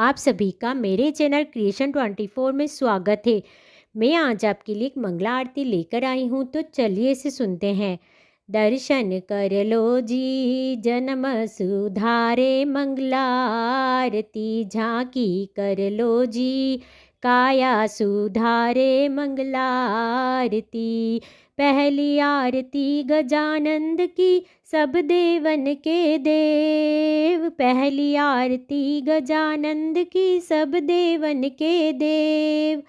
आप सभी का मेरे चैनल क्रिएशन 24 में स्वागत है। मैं आज आपके लिए एक मंगला आरती लेकर आई हूँ, तो चलिए इसे सुनते हैं। दर्शन कर लो जी जन्म सुधारे, मंगला आरती झांकी कर लो जी, काया सुधारे मंगला आरती। पहली आरती गजानंद की, सब देवन के देव। पहली आरती गजानंद की, सब देवन के देव।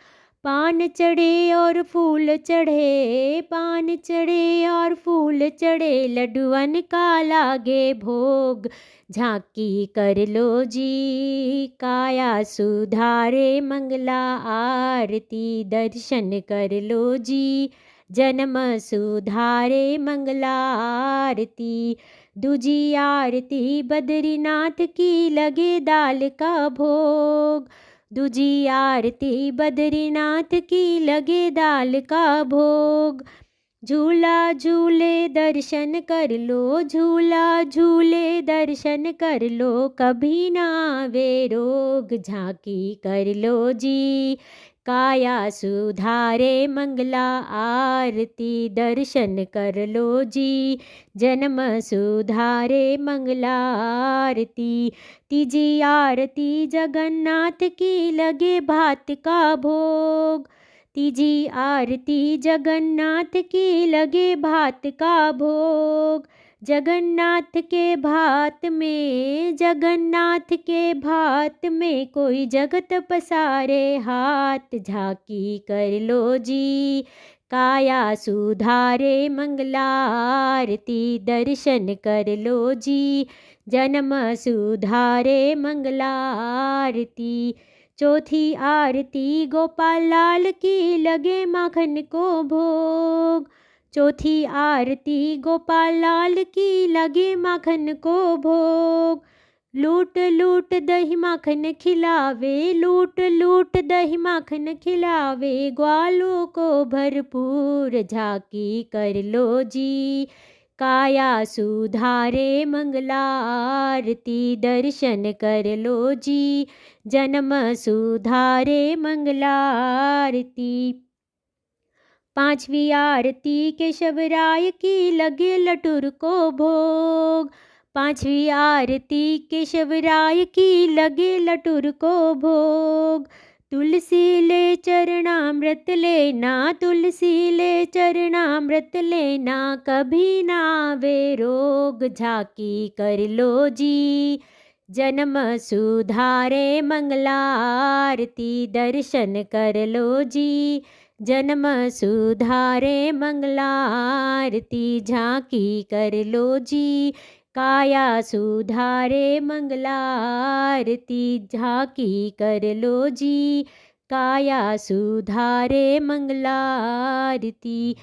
पान चढ़े और फूल चढ़े, पान चढ़े और फूल चढ़े, लड्डुअन का लागे भोग। झांकी कर लो जी, काया सुधारे मंगला आरती। दर्शन कर लो जी, जन्म सुधारे मंगला आरती। दूजी आरती बद्रीनाथ की, लगे दाल का भोग। दूजी आरती बद्रीनाथ की, लगे दाल का भोग। झूला झूले दर्शन कर लो, झूला झूले दर्शन कर लो, कभी ना आवे रोग। झांकी कर लो जी, काया सुधारे मंगला आरती। दर्शन कर लो जी, जन्म सुधारे मंगला आरती। तीजी आरती जगन्नाथ की, लगे भात का भोग। तीजी आरती जगन्नाथ की, लगे भात का भोग। जगन्नाथ के भात में, जगन्नाथ के भात में, कोई जगत पसारे हाथ। झांकी कर लो जी, काया सुधारे मंगला आरती। दर्शन कर लो जी, जन्म सुधारे मंगला आरती। चौथी आरती गोपाल लाल की, लगे माखन को भोग। चौथी आरती गोपाल लाल की, लगे माखन को भोग। लूट लूट दही माखन खिलावे, लूट लूट दही माखन खिलावे, ग्वालों को भरपूर। झांकी कर लो जी, काया सुधारे मंगला आरती। दर्शन कर लो जी, जन्म सुधारे मंगला आरती। पांचवी आरती केशवराय की, लगे लटुर को भोग। पांचवी आरती केशवराय की, लगे लटुर को भोग। तुलसी ले चरणामृत लेना, तुलसी ले चरणामृत लेना, कभी ना आवे रोग। झांकी कर लो जी, जन्म सुधारे मंगला आरती। दर्शन कर लो जी, जन्म सुधारे मंगला आरती। झांकी कर लो जी, काया सुधारे मंगला आरती। झांकी कर लो जी, काया सुधारे मंगला आरती।